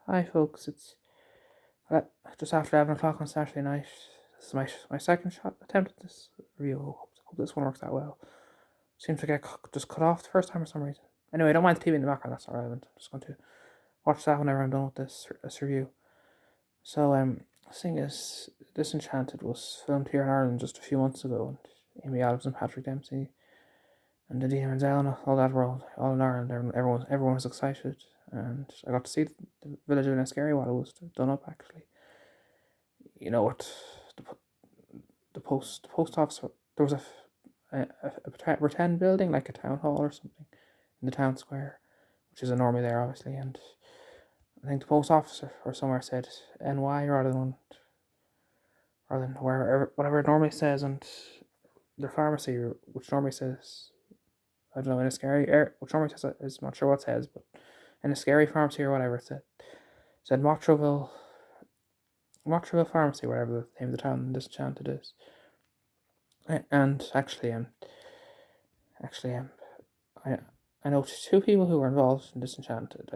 Hi folks, it's just after 11 o'clock on Saturday night. This is my second shot attempt at this review. Hope this one works out well. Seems to get just cut off the first time for some reason. Anyway, don't mind the TV in the background, that's not relevant. I'm just going to watch that whenever I'm done with this review. So, the thing is, Disenchanted was filmed here in Ireland just a few months ago, and Amy Adams and Patrick Dempsey and Nadine Menzel and all that world, all in Ireland, everyone was excited. And I got to see the village of Enniskerry while it was done up, actually. You know what, the, the post office, there was a pretend building, like a town hall or something, in the town square, which is normally there, obviously. And I think the post office or somewhere said NY rather than whatever it normally says. And the pharmacy, which normally says, I don't know, in a scary which normally says, is not sure what it says, but in a scary pharmacy or whatever it said Mottraville Pharmacy, whatever the name of the town Disenchanted is. And I I know two people who were involved in Disenchanted.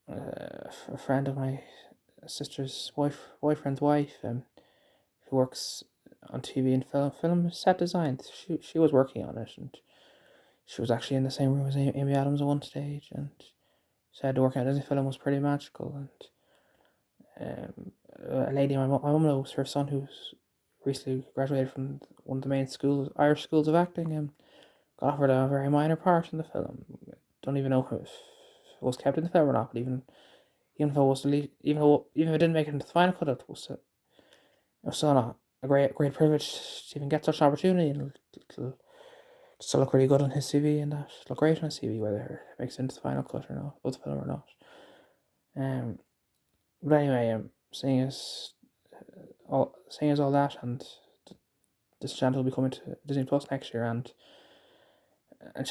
A friend of my sister's boyfriend's wife, who works on TV and film set design. She was working on it, and she was actually in the same room as Amy Adams at one stage, and said working on a Disney film was pretty magical. And a lady my mum knows, her son, who's recently graduated from one of the main Irish schools of acting, got offered a very minor part in the film. Don't even know if it was kept in the film or not, but even if it was even if it didn't make it into the final cut, it was still not a great privilege to even get such an opportunity, and it'll still look really good on his CV, and that look great on his CV whether it makes it into the final cut or not of the film or not. But anyway, seeing as all that, and this channel will be coming to Disney Plus next year, and the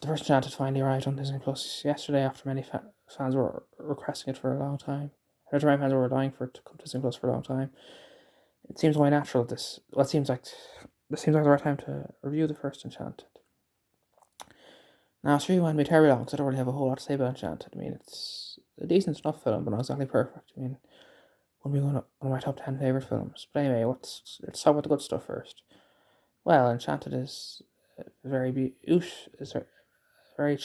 first Enchanted finally arrived on Disney Plus yesterday after many fans were requesting it for a long time. Many fans were dying for it to come to Disney Plus for a long time. It seems quite natural it seems like the right time to review the first Enchanted. Now, it's really won't be terribly long because I don't really have a whole lot to say about Enchanted. I mean, it's a decent enough film, but not exactly perfect. I mean, wouldn't be one of my top 10 favourite films. But anyway, let's talk about the good stuff first. Well, Enchanted is very very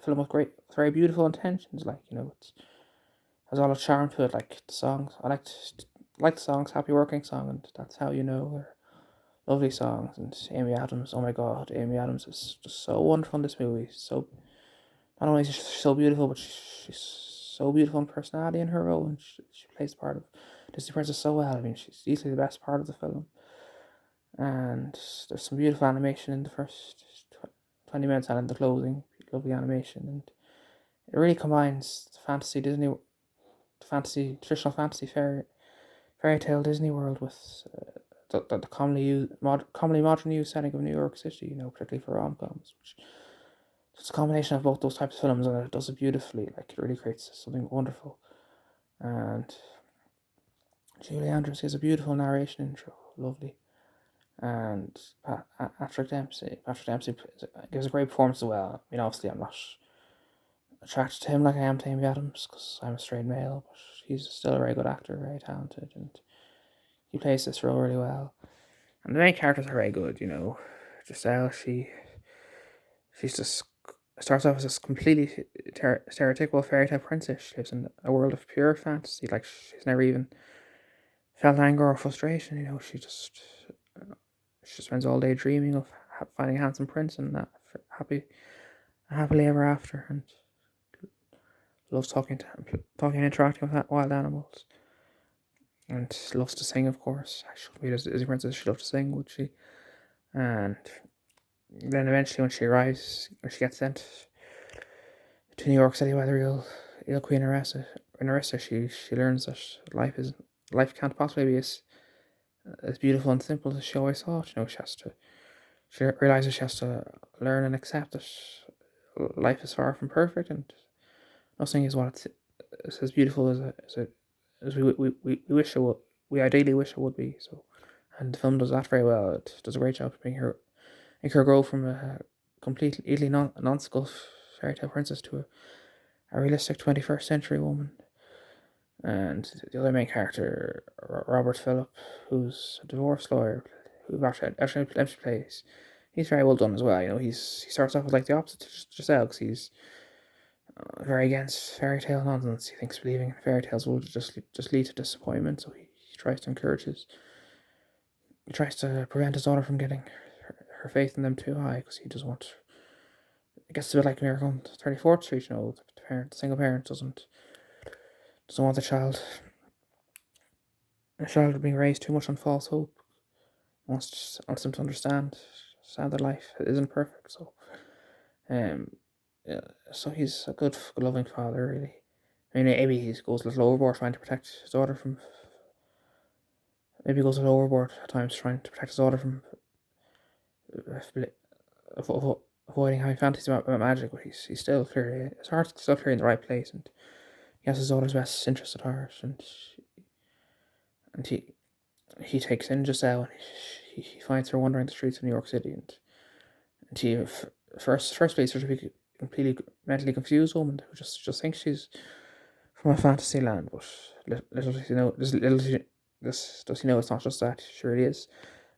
film with very beautiful intentions. Like, you know, it has all the charm to it. Like the songs, I like the songs. Happy Working Song, and That's How You Know. They're lovely songs. And Amy Adams, oh my God, Amy Adams is just so wonderful in this movie. So not only is she so beautiful, but she's so beautiful in personality in her role, and she plays the part of Disney Princess so well. I mean, she's easily the best part of the film. And there's some beautiful animation in the first 20 minutes and in the closing, lovely animation, and it really combines the traditional fantasy fairy tale Disney world with the commonly modern use setting of New York City, you know, particularly for rom-coms, which it's a combination of both those types of films, and it does it beautifully. Like, it really creates something wonderful. And Julie Andrews has a beautiful narration intro, lovely. And Patrick Dempsey gives a great performance as well. I mean, obviously, I'm not attracted to him like I am to Amy Adams because I'm a straight male, but he's still a very good actor, very talented, and he plays this role really well. And the main characters are very good, you know. Giselle, she's just starts off as this completely stereotypical fairy tale princess. She lives in a world of pure fantasy. Like, she's never even felt anger or frustration. You know, she spends all day dreaming of finding a handsome prince and that happily ever after, and loves talking and interacting with wild animals, and loves to sing. Of course, she should be a Disney princess. She loves to sing, would she? And then eventually, when she arrives, or she gets sent to New York City by the real Queen Narissa, she learns that life can't possibly be as beautiful and simple as she always thought. You know, she realizes she has to learn and accept that life is far from perfect, and nothing is what it's as beautiful as we wish it would. We ideally wish it would be. So, and the film does that very well. It does a great job of make her grow from a completely nonsensical fairy tale princess to a realistic 21st century woman. And the other main character, Robert Phillip, who's a divorce lawyer, who actually plays. He's very well done as well. He starts off as like the opposite to Giselle, because he's very against fairy tale nonsense. He thinks believing in fairy tales will just lead to disappointment. So he tries to he tries to prevent his daughter from getting her faith in them too high, because he doesn't want. I guess it's a bit like Miracle on 34th Street. The single parent doesn't want the child being raised too much on false hope. Wants them to understand that life isn't perfect. Um, yeah, so he's a good loving father, really. I mean, maybe he goes a little overboard trying to protect his daughter from. Maybe he goes a little overboard at times trying to protect his daughter from avoiding having fantasies about magic, but he's still clearly, his heart's still clearly in the right place, and he has his daughter's best interest at heart, and he takes in Giselle, and he finds her wandering the streets of New York City, and he first place there's a completely mentally confused woman who just thinks she's from a fantasy land, but little does he know, does he know it's not just that. She really is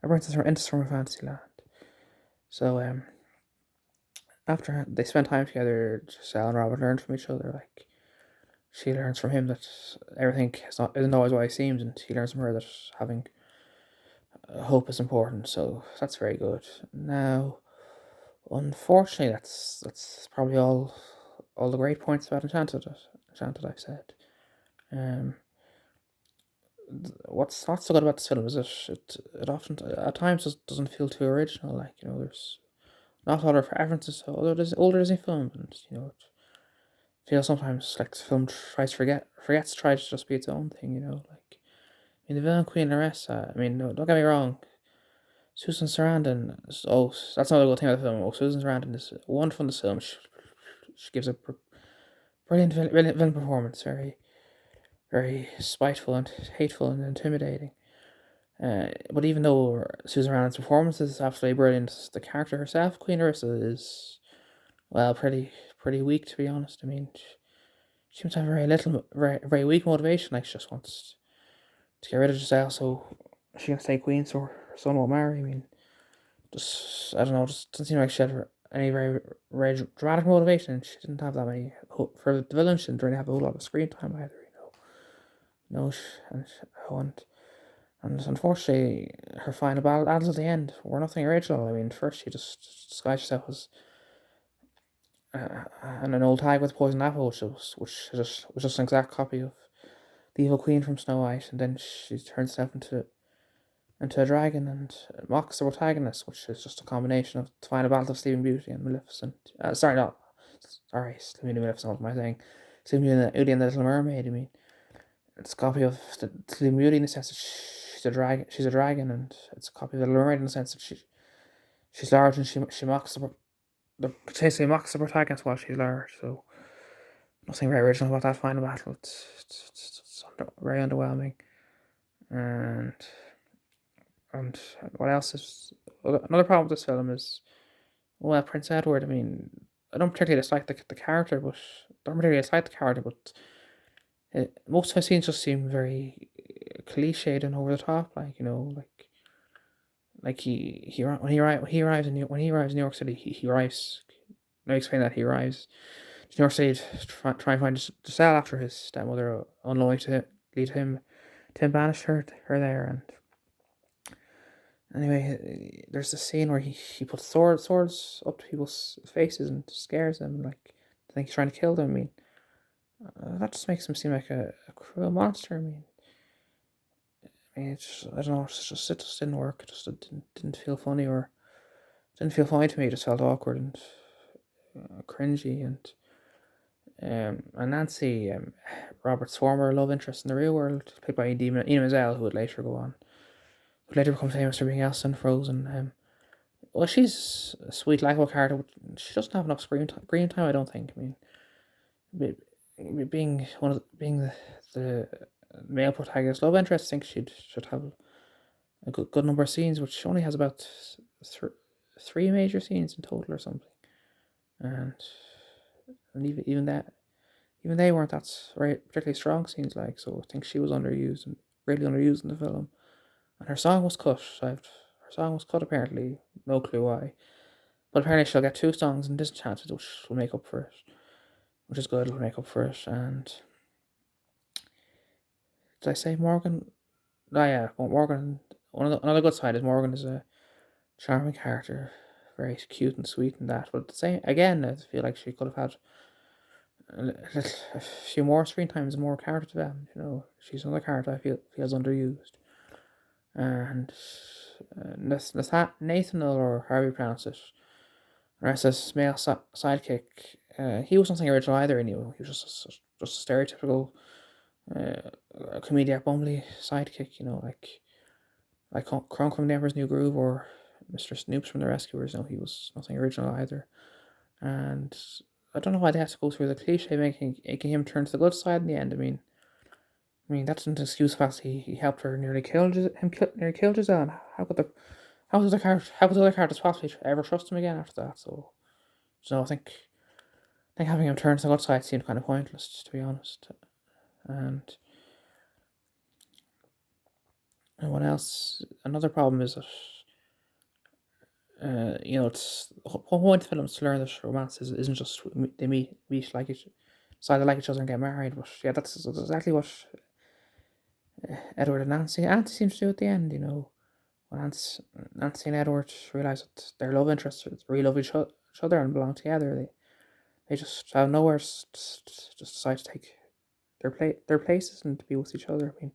a princess from a fantasy land. So after they spend time together, Giselle and Robert learn from each other. Like, she learns from him that everything isn't always what it seems, and he learns from her that having hope is important. So that's very good. Now, unfortunately, that's probably all the great points about Enchanted. Enchanted, I've said. Um, what's not so good about this film is it often at times just doesn't feel too original. Like, there's not a lot of references to older Disney films, and it feels sometimes like the film forgets to try to just be its own thing. Like, I mean, the villain Queen Larissa. I mean, no, don't get me wrong. Susan Sarandon. Oh, that's another good thing about the film. Oh, Susan Sarandon is wonderful in this film. She gives a brilliant villain performance. Very, very spiteful and hateful and intimidating. But even though Susan Sarandon's performance is absolutely brilliant, the character herself, Queen Larissa, is, well, pretty weak, to be honest. I mean, she seems to have very weak motivation. Like, she just wants to get rid of Giselle so she can stay queen, so her son won't marry. I mean, I don't know, just doesn't seem like she had any very dramatic motivation. She didn't have that many, for the villain, she didn't really have a whole lot of screen time either, No, and unfortunately, her final battles at the end were nothing original. I mean, first she just disguised herself as and an old hag with poison apple, which was just an exact copy of the evil queen from Snow White, and then she turns herself into a dragon and mocks the protagonist, which is just a combination of the final battle of Sleeping Beauty and Maleficent. Sleeping Beauty and Maleficent. What am I saying? Sleeping Beauty and the Little Mermaid. I mean, it's a copy of the Sleeping Beauty in the sense that she's a dragon. She's a dragon, and it's a copy of the Little Mermaid in the sense that she's large, and she mocks basically mocks the protagonist while she's large. So nothing very original about that final battle. It's very underwhelming. And what else is another problem with this film is, well, Prince Edward. I mean, I don't particularly dislike the character, but most of his scenes just seem very cliched and over the top. Like, like when he arrives in New York City, he arrives. Let me explain that he arrives to New York City to try and find Giselle after his stepmother, unknowing to lead him, Tim banished her there. And anyway, there's this scene where he puts swords up to people's faces and scares them, like, I think he's trying to kill them. I mean, that just makes him seem like a cruel monster. I don't know, it just didn't work. It just didn't feel funny, or didn't feel funny to me. It just felt awkward and cringy. And Nancy, Robert's former love interest in the real world, played by Idina Menzel, who would later become famous for being Elsa in Frozen. Well, she's a sweet, likable character, but she doesn't have enough screen time. I don't think. I mean, being the male protagonist love interest, I think should have a good number of scenes, which she only has about three major scenes in total or something, and even that. even they weren't that particularly strong scenes. Like, so I think she was underused and really underused in the film. And her song was cut. Her song was cut apparently. No clue why. But apparently she'll get two songs in Disenchanted, which will make up for it. Which is good. It'll make up for it. And did I say Morgan? Oh yeah, Morgan. Another good side is Morgan is a charming character, very cute and sweet and that. But at the same, again, I feel like she could have had a few more screen times and more character development. You know, she's another character I feel feels underused. And Nathan or however you pronounce it, Narcissus male sidekick. He was nothing original either. He was just a stereotypical comedic bumbly sidekick. You know, like Kronk from the Emperor's New Groove or Mr. Snoops from The Rescuers. No, he was nothing original either. And I don't know why they had to go through the cliche making him turn to the good side in the end. I mean that's an excuse for us. He helped her nearly killed Giselle. And how could the other characters possibly ever trust him again after that? So I think having him turn to the good side seemed kind of pointless, to be honest. And what else? Another problem is that it's the whole point of films to learn that romance isn't just they meet like each, decide they like each other and get married. But yeah, that's exactly what Edward and Nancy seems to do at the end. You know, when Nancy and Edward realize that their love interests really love each other and belong together, they just out of nowhere just decide to take their places and to be with each other. I mean,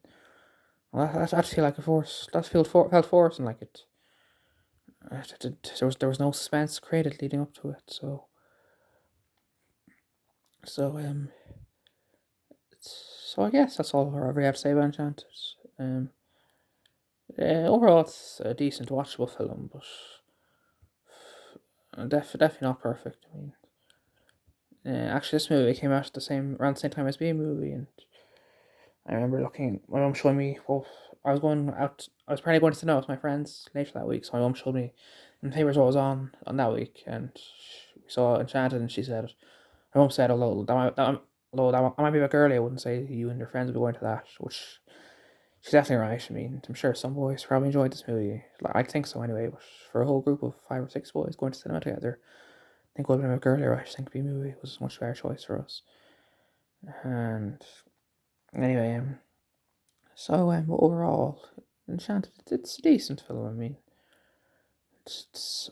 well, that feel like a force. That felt forced and like it. There was no suspense created leading up to it. So so I guess that's all I ever have to say about Enchanted. Um, Overall, it's a decent watchable film, but definitely not perfect. I mean, actually, this movie came out around the same time as B movie, and I remember looking. My mum showed me. Well, I was going out. I was apparently going to cinema with my friends later that week, so my mum showed me in the papers what was on that week, and we saw Enchanted, and she said, my mum said, although that might be a bit girly, I wouldn't say you and your friends would be going to that, which she's definitely right. I mean, I'm sure some boys probably enjoyed this movie. Like, I think so anyway, but for a whole group of 5 or 6 boys going to cinema together, I think it would have been a bit girly, right? I think B movie was a much better choice for us. And anyway, overall, Enchanted, it's a decent film. I mean, it's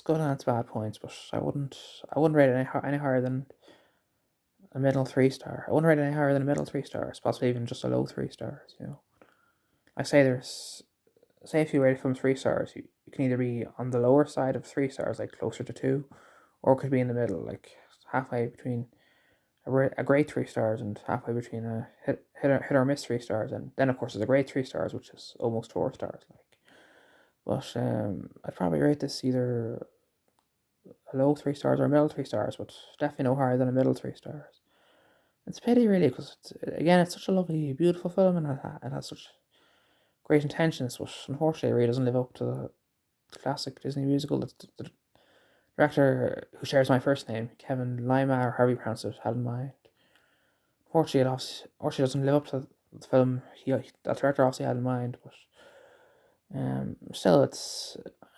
good and its bad points, but I wouldn't rate it any higher than a middle 3 star. I wouldn't rate it any higher than a middle 3 stars, possibly even just a low 3 stars. You know, I say if you rate it from 3 stars, you can either be on the lower side of 3 stars, like closer to two, or it could be in the middle, like halfway between a great 3 stars and halfway between a hit or miss 3 stars, and then of course there's a great 3 stars, which is almost 4 stars. Like, but I'd probably rate this either a low 3 stars or a middle 3 stars, but definitely no higher than a middle 3 stars. It's a pity, really, because again, it's such a lovely, beautiful film, and it has such great intentions, but unfortunately, it really doesn't live up to the classic Disney musical that the director, who shares my first name, Kevin Lima, or however you pronounce it, had in mind. Unfortunately, it doesn't live up to the film that director obviously had in mind, but still,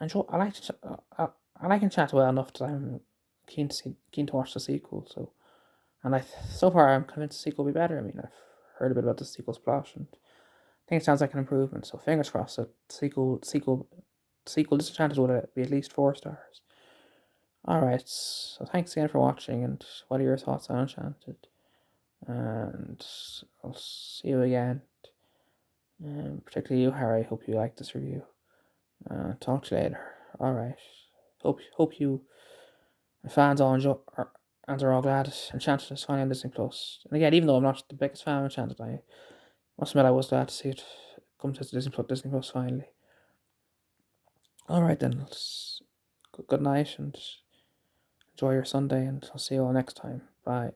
I like Enchanted well enough that I'm keen to watch the sequel. And so far I'm convinced the sequel will be better. I mean, I've heard a bit about the sequel's plot, and I think it sounds like an improvement. So fingers crossed that sequel Disenchanted will be at least 4 stars. All right, so thanks again for watching, and what are your thoughts on Enchanted? And I'll see you again. Particularly you, Harry. Hope you like this review. Talk to you later. All right. Hope you fans all enjoy and are all glad Enchanted is finally on Disney Plus. And again, even though I'm not the biggest fan of Enchanted, I must admit I was glad to see it come to Disney Plus finally. All right then. Good night and enjoy your Sunday, and I'll see you all next time. Bye.